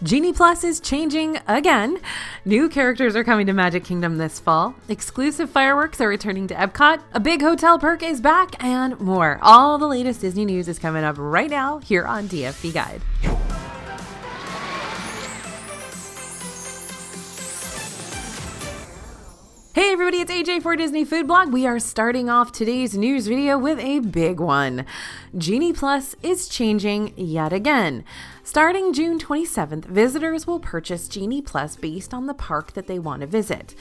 Genie Plus is changing again. New characters are coming to Magic Kingdom this fall. Exclusive fireworks are returning to Epcot. A big hotel perk is back, and more. All the latest Disney news is coming up right now here on DFB Guide. Hey everybody, it's AJ for Disney Food Blog. We are starting off today's news video with a big one. Genie Plus is changing yet again. Starting June 27th, visitors will purchase Genie Plus based on the park that they want to visit.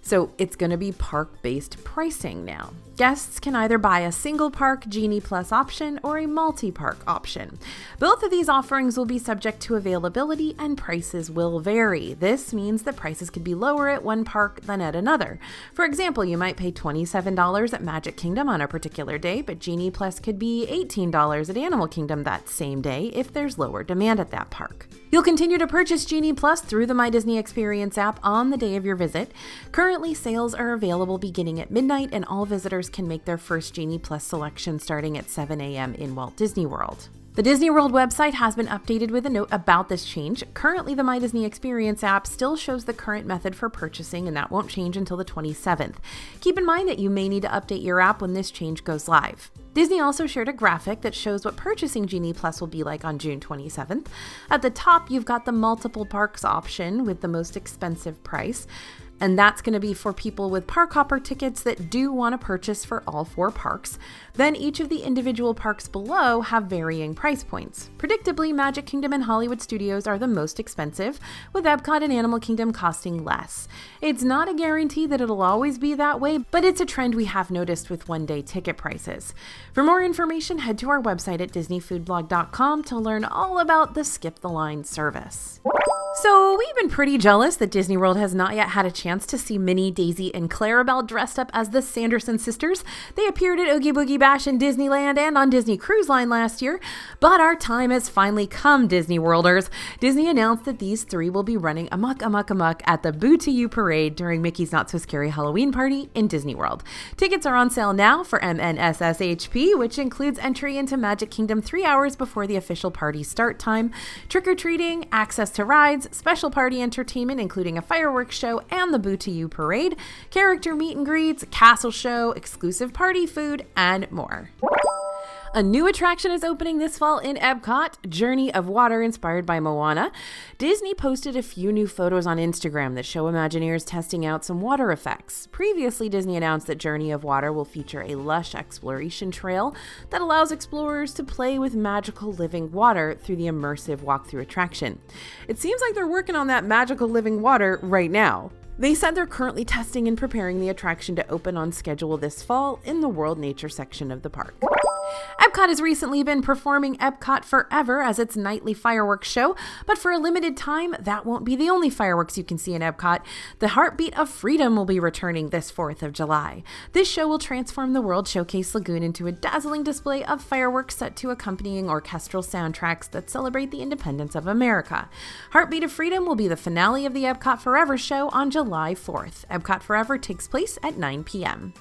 So it's going to be park-based pricing now. Guests can either buy a single park Genie Plus option or a multi-park option. Both of these offerings will be subject to availability and prices will vary. This means that prices could be lower at one park than at another. For example, you might pay $27 at Magic Kingdom on a particular day, but Genie Plus could be $18 at Animal Kingdom that same day if there's lower demand at that park. You'll continue to purchase Genie Plus through the My Disney Experience app on the day of your visit. Currently, sales are available beginning at midnight, and all visitors can make their first Genie Plus selection starting at 7 a.m. in Walt Disney World. The Disney World website has been updated with a note about this change. Currently, the My Disney Experience app still shows the current method for purchasing, and that won't change until the 27th. Keep in mind that you may need to update your app when this change goes live. Disney also shared a graphic that shows what purchasing Genie Plus will be like on June 27th. At the top, you've got the multiple parks option with the most expensive price. And that's going to be for people with park hopper tickets that do want to purchase for all 4 parks. Then each of the individual parks below have varying price points. Predictably, Magic Kingdom and Hollywood Studios are the most expensive, with Epcot and Animal Kingdom costing less. It's not a guarantee that it'll always be that way, but it's a trend we have noticed with one-day ticket prices. For more information, head to our website at disneyfoodblog.com to learn all about the Skip the Line service. So we've been pretty jealous that Disney World has not yet had a chance to see Minnie, Daisy, and Clarabelle dressed up as the Sanderson sisters. They appeared at Oogie Boogie Bash in Disneyland and on Disney Cruise Line last year, but our time has finally come, Disney Worlders. Disney announced that these 3 will be running amok at the Boo to You parade during Mickey's Not So Scary Halloween Party in Disney World. Tickets are on sale now for MNSSHP, which includes entry into Magic Kingdom 3 hours before the official party start time, trick-or-treating, access to rides, special party entertainment including a fireworks show and the Boo to You parade, character meet and greets, castle show, exclusive party food, and more. A new attraction is opening this fall in Epcot, Journey of Water, inspired by Moana. Disney posted a few new photos on Instagram that show Imagineers testing out some water effects. Previously, Disney announced that Journey of Water will feature a lush exploration trail that allows explorers to play with magical living water through the immersive walkthrough attraction. It seems like they're working on that magical living water right now. They said they're currently testing and preparing the attraction to open on schedule this fall in the World Nature section of the park. Epcot has recently been performing Epcot Forever as its nightly fireworks show, but for a limited time, that won't be the only fireworks you can see in Epcot. The Heartbeat of Freedom will be returning this 4th of July. This show will transform the World Showcase Lagoon into a dazzling display of fireworks set to accompanying orchestral soundtracks that celebrate the independence of America. Heartbeat of Freedom will be the finale of the Epcot Forever show on July 4th. Epcot Forever takes place at 9 p.m.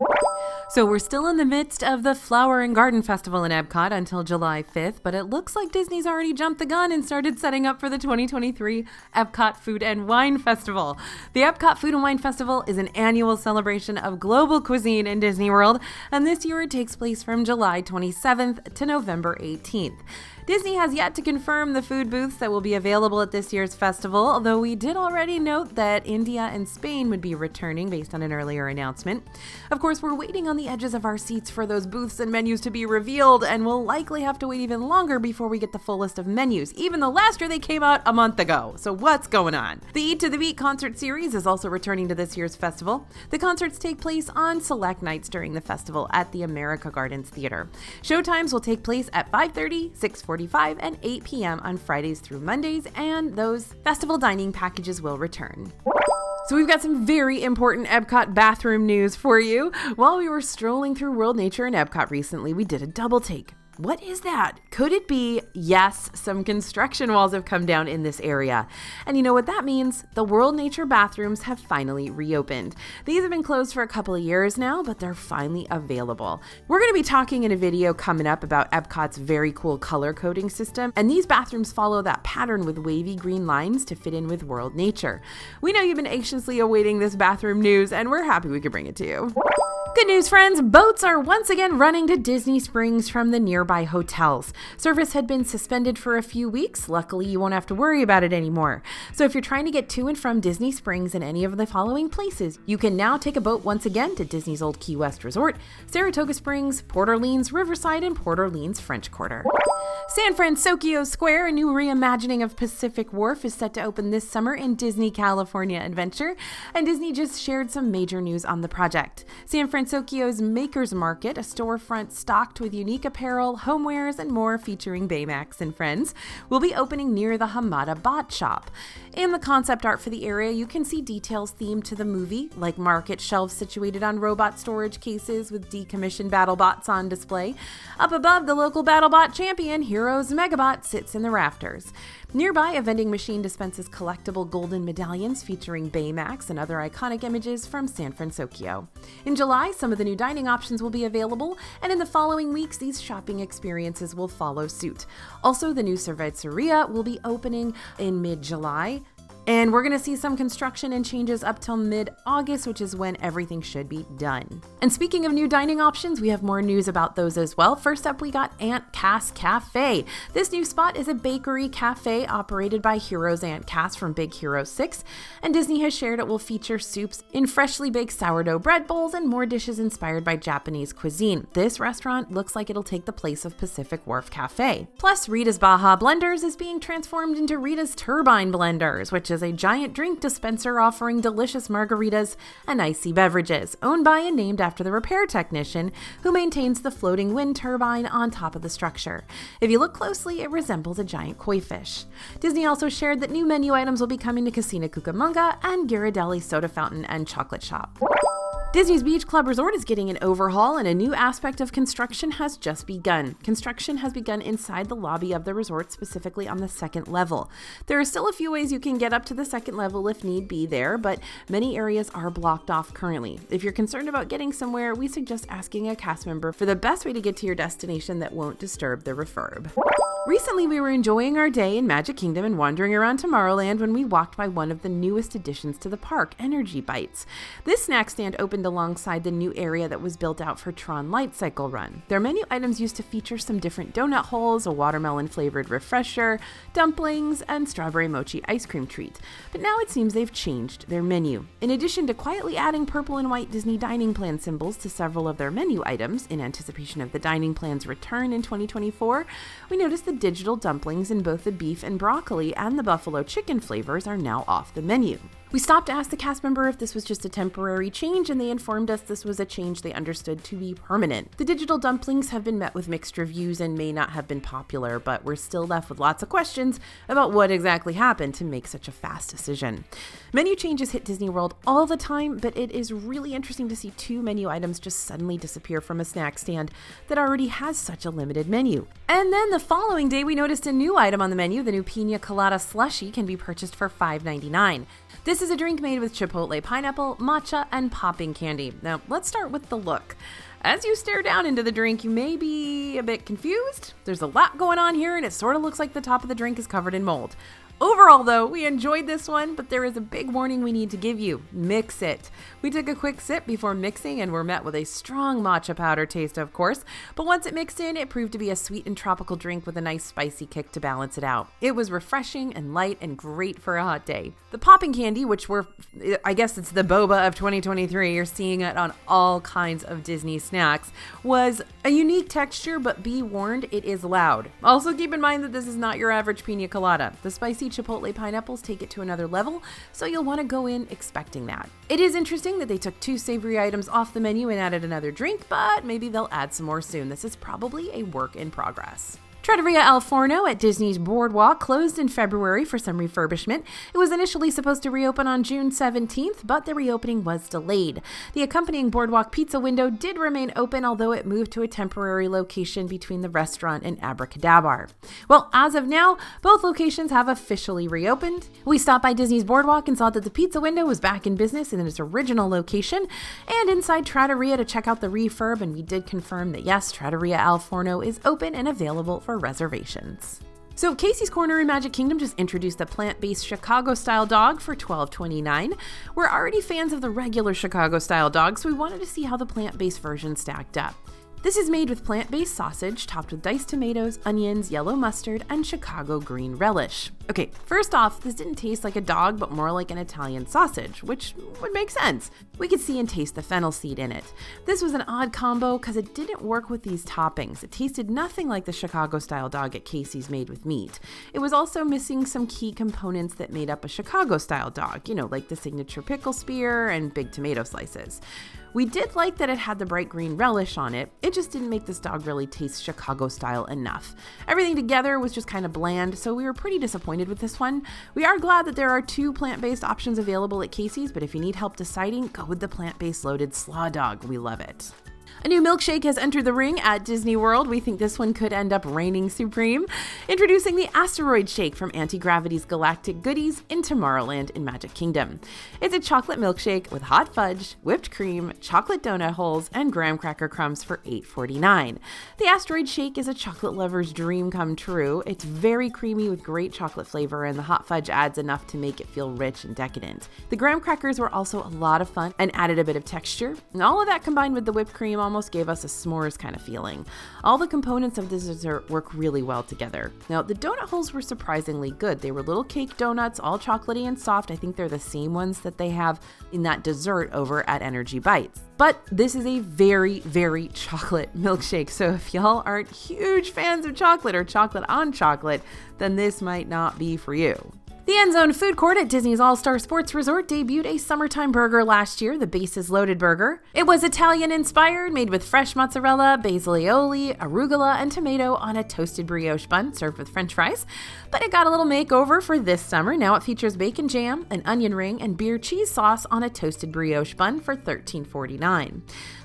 So we're still in the midst of the Flower and Garden Festival in Epcot until July 5th, but it looks like Disney's already jumped the gun and started setting up for the 2023 Epcot Food and Wine Festival. The Epcot Food and Wine Festival is an annual celebration of global cuisine in Disney World, and this year it takes place from July 27th to November 18th. Disney has yet to confirm the food booths that will be available at this year's festival, although we did already note that India and Spain would be returning based on an earlier announcement. Of course, we're waiting on the edges of our seats for those booths and menus to be revealed, and we'll likely have to wait even longer before we get the full list of menus, even though last year they came out a month ago. So what's going on? The Eat to the Beat concert series is also returning to this year's festival. The concerts take place on select nights during the festival at the America Gardens Theater. Showtimes will take place at 5:30, 6:45, and 8 p.m. on Fridays through Mondays, and those festival dining packages will return. So we've got some very important Epcot bathroom news for you. While we were strolling through World Nature and Epcot recently, we did a double take. What is that? Could it be? Yes, some construction walls have come down in this area. And you know what that means? The World Nature bathrooms have finally reopened. These have been closed for a couple of years now, but they're finally available. We're going to be talking in a video coming up about Epcot's very cool color coding system, and these bathrooms follow that pattern with wavy green lines to fit in with World Nature. We know you've been anxiously awaiting this bathroom news, and we're happy we could bring it to you. Good news, friends! Boats are once again running to Disney Springs from the nearby hotels. Service had been suspended for a few weeks. Luckily, you won't have to worry about it anymore. So if you're trying to get to and from Disney Springs in any of the following places, you can now take a boat once again to Disney's Old Key West Resort, Saratoga Springs, Port Orleans Riverside, and Port Orleans French Quarter. San Francisco Square, a new reimagining of Pacific Wharf, is set to open this summer in Disney California Adventure, and Disney just shared some major news on the project. San Francisco's Makers Market, a storefront stocked with unique apparel, homewares, and more featuring Baymax and friends, will be opening near the Hamada Bot Shop. In the concept art for the area, you can see details themed to the movie, like market shelves situated on robot storage cases with decommissioned BattleBots on display. Up above, the local BattleBot champion, Heroes Megabot, sits in the rafters. Nearby, a vending machine dispenses collectible golden medallions featuring Baymax and other iconic images from San Francisco. In July, some of the new dining options will be available, and in the following weeks, these shopping experiences will follow suit. Also, the new Cerveceria will be opening in mid-July. And we're going to see some construction and changes up till mid-August, which is when everything should be done. And speaking of new dining options, we have more news about those as well. First up, we got Aunt Cass Cafe. This new spot is a bakery cafe operated by Heroes Aunt Cass from Big Hero 6, and Disney has shared it will feature soups in freshly baked sourdough bread bowls and more dishes inspired by Japanese cuisine. This restaurant looks like it'll take the place of Pacific Wharf Cafe. Plus, Rita's Baja Blenders is being transformed into Rita's Turbine Blenders, which is a giant drink dispenser offering delicious margaritas and icy beverages, owned by and named after the repair technician who maintains the floating wind turbine on top of the structure. If you look closely, it resembles a giant koi fish. Disney also shared that new menu items will be coming to Casino Cucamonga and Ghirardelli Soda Fountain and Chocolate Shop. Disney's Beach Club Resort is getting an overhaul, and a new aspect of construction has just begun. Construction has begun inside the lobby of the resort, specifically on the second level. There are still a few ways you can get up to the second level if need be there, but many areas are blocked off currently. If you're concerned about getting somewhere, we suggest asking a cast member for the best way to get to your destination that won't disturb the refurb. Recently, we were enjoying our day in Magic Kingdom and wandering around Tomorrowland when we walked by one of the newest additions to the park, Energy Bites. This snack stand opened alongside the new area that was built out for Tron Light Cycle Run. Their menu items used to feature some different donut holes, a watermelon-flavored refresher, dumplings, and strawberry mochi ice cream treat. But now it seems they've changed their menu. In addition to quietly adding purple and white Disney dining plan symbols to several of their menu items in anticipation of the dining plan's return in 2024, we noticed the digital dumplings in both the beef and broccoli and the buffalo chicken flavors are now off the menu. We stopped to ask the cast member if this was just a temporary change, and they informed us this was a change they understood to be permanent. The digital dumplings have been met with mixed reviews and may not have been popular, but we're still left with lots of questions about what exactly happened to make such a fast decision. Menu changes hit Disney World all the time, but it is really interesting to see two menu items just suddenly disappear from a snack stand that already has such a limited menu. And then the following day, we noticed a new item on the menu. The new Pina Colada Slushie can be purchased for $5.99. This is a drink made with chipotle pineapple, matcha, and popping candy. Now, let's start with the look. As you stare down into the drink, you may be a bit confused. There's a lot going on here, and it sort of looks like the top of the drink is covered in mold. Overall, though, we enjoyed this one, but there is a big warning we need to give you. Mix it. We took a quick sip before mixing and were met with a strong matcha powder taste, of course, but once it mixed in, it proved to be a sweet and tropical drink with a nice spicy kick to balance it out. It was refreshing and light and great for a hot day. The popping candy, which I guess it's the boba of 2023, you're seeing it on all kinds of Disney snacks, was a unique texture, but be warned, it is loud. Also keep in mind that this is not your average pina colada. The spicy chipotle pineapples take it to another level, so you'll want to go in expecting that. It is interesting that they took two savory items off the menu and added another drink, but maybe they'll add some more soon. This is probably a work in progress. Trattoria Al Forno at Disney's Boardwalk closed in February for some refurbishment. It was initially supposed to reopen on June 17th, but the reopening was delayed. The accompanying Boardwalk pizza window did remain open, although it moved to a temporary location between the restaurant and Abracadabar. Well, as of now, both locations have officially reopened. We stopped by Disney's Boardwalk and saw that the pizza window was back in business in its original location, and inside Trattoria to check out the refurb, and we did confirm that yes, Trattoria Al Forno is open and available for reservations. So Casey's Corner in Magic Kingdom just introduced the plant-based Chicago-style dog for $12.29. We're already fans of the regular Chicago-style dog, so we wanted to see how the plant-based version stacked up. This is made with plant-based sausage topped with diced tomatoes, onions, yellow mustard, and Chicago green relish. Okay, first off, this didn't taste like a dog, but more like an Italian sausage, which would make sense. We could see and taste the fennel seed in it. This was an odd combo because it didn't work with these toppings. It tasted nothing like the Chicago-style dog at Casey's made with meat. It was also missing some key components that made up a Chicago-style dog, like the signature pickle spear and big tomato slices. We did like that it had the bright green relish on it. It just didn't make this dog really taste Chicago style enough. Everything together was just kind of bland, so we were pretty disappointed with this one. We are glad that there are 2 plant-based options available at Casey's, but if you need help deciding, go with the plant-based loaded slaw dog. We love it. A new milkshake has entered the ring at Disney World. We think this one could end up reigning supreme. Introducing the Asteroid Shake from Anti-Gravity's Galactic Goodies in Tomorrowland in Magic Kingdom. It's a chocolate milkshake with hot fudge, whipped cream, chocolate donut holes, and graham cracker crumbs for $8.49. The Asteroid Shake is a chocolate lover's dream come true. It's very creamy with great chocolate flavor, and the hot fudge adds enough to make it feel rich and decadent. The graham crackers were also a lot of fun and added a bit of texture, and all of that combined with the whipped cream almost gave us a s'mores kind of feeling. All the components of this dessert work really well together. Now, the donut holes were surprisingly good. They were little cake donuts, all chocolatey and soft. I think they're the same ones that they have in that dessert over at Energy Bites. But this is a very, very chocolate milkshake, so if y'all aren't huge fans of chocolate or chocolate on chocolate, then this might not be for you. The End Zone Food Court at Disney's All-Star Sports Resort debuted a summertime burger last year, the Bases Loaded Burger. It was Italian-inspired, made with fresh mozzarella, basil aioli, arugula, and tomato on a toasted brioche bun served with french fries. But it got a little makeover for this summer. Now it features bacon jam, an onion ring, and beer cheese sauce on a toasted brioche bun for $13.49.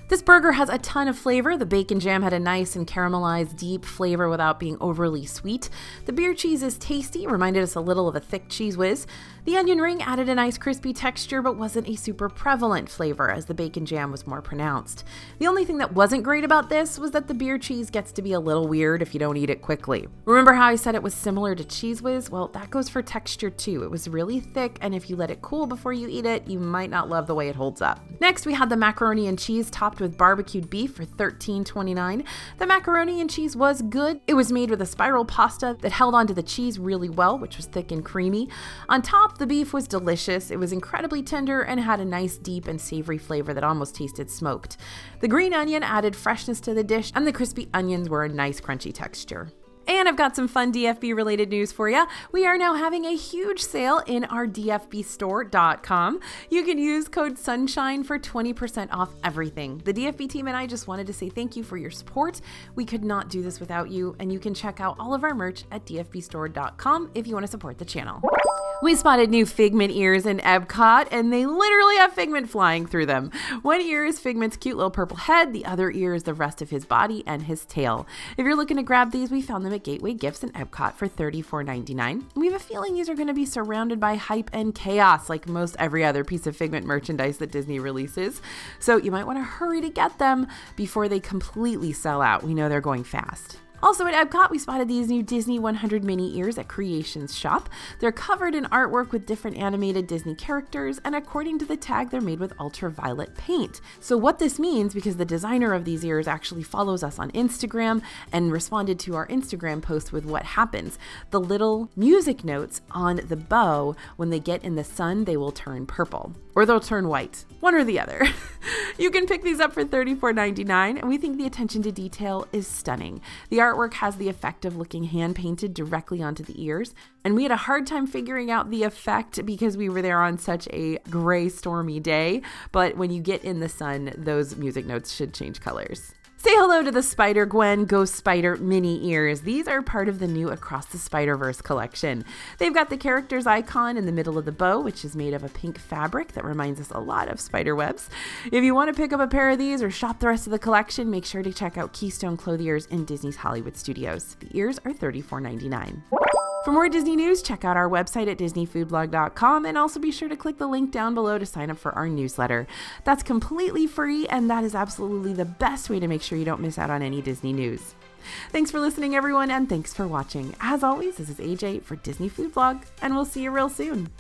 This burger has a ton of flavor. The bacon jam had a nice and caramelized deep flavor without being overly sweet. The beer cheese is tasty, reminded us a little of a thick Cheese Whiz. The onion ring added a nice crispy texture but wasn't a super prevalent flavor as the bacon jam was more pronounced. The only thing that wasn't great about this was that the beer cheese gets to be a little weird if you don't eat it quickly. Remember how I said it was similar to Cheese Whiz? Well, that goes for texture too. It was really thick, and if you let it cool before you eat it, you might not love the way it holds up. Next, we had the macaroni and cheese topped with barbecued beef for $13.29. The macaroni and cheese was good. It was made with a spiral pasta that held onto the cheese really well, which was thick and creamy. On top, the beef was delicious. It was incredibly tender and had a nice deep and savory flavor that almost tasted smoked. The green onion added freshness to the dish, and the crispy onions were a nice crunchy texture. And I've got some fun DFB related news for you. We are now having a huge sale in our dfbstore.com. You can use code SUNSHINE for 20% off everything. The DFB team and I just wanted to say thank you for your support. We could not do this without you, and you can check out all of our merch at dfbstore.com if you want to support the channel. We spotted new Figment Ears in Epcot, and they literally have Figment flying through them. One ear is Figment's cute little purple head, the other ear is the rest of his body and his tail. If you're looking to grab these, we found them at Gateway Gifts in Epcot for $34.99. We have a feeling these are going to be surrounded by hype and chaos like most every other piece of Figment merchandise that Disney releases. So you might want to hurry to get them before they completely sell out. We know they're going fast. Also at Epcot, we spotted these new Disney 100 Minnie ears at Creations Shop. They're covered in artwork with different animated Disney characters, and according to the tag, they're made with ultraviolet paint. So what this means, because the designer of these ears actually follows us on Instagram and responded to our Instagram post with what happens. The little music notes on the bow, when they get in the sun, they will turn purple. Or they'll turn white. One or the other. You can pick these up for $34.99, and we think the attention to detail is stunning. The artwork has the effect of looking hand-painted directly onto the ears, and we had a hard time figuring out the effect because we were there on such a gray, stormy day, but when you get in the sun, those music notes should change colors. Say hello to the Spider-Gwen Ghost Spider Minnie Ears. These are part of the new Across the Spider-Verse collection. They've got the character's icon in the middle of the bow, which is made of a pink fabric that reminds us a lot of spider webs. If you want to pick up a pair of these or shop the rest of the collection, make sure to check out Keystone Clothiers in Disney's Hollywood Studios. The ears are $34.99. For more Disney news, check out our website at DisneyFoodBlog.com and also be sure to click the link down below to sign up for our newsletter. That's completely free, and that is absolutely the best way to make sure you don't miss out on any Disney news. Thanks for listening, everyone, and thanks for watching. As always, this is AJ for Disney Food Blog, and we'll see you real soon.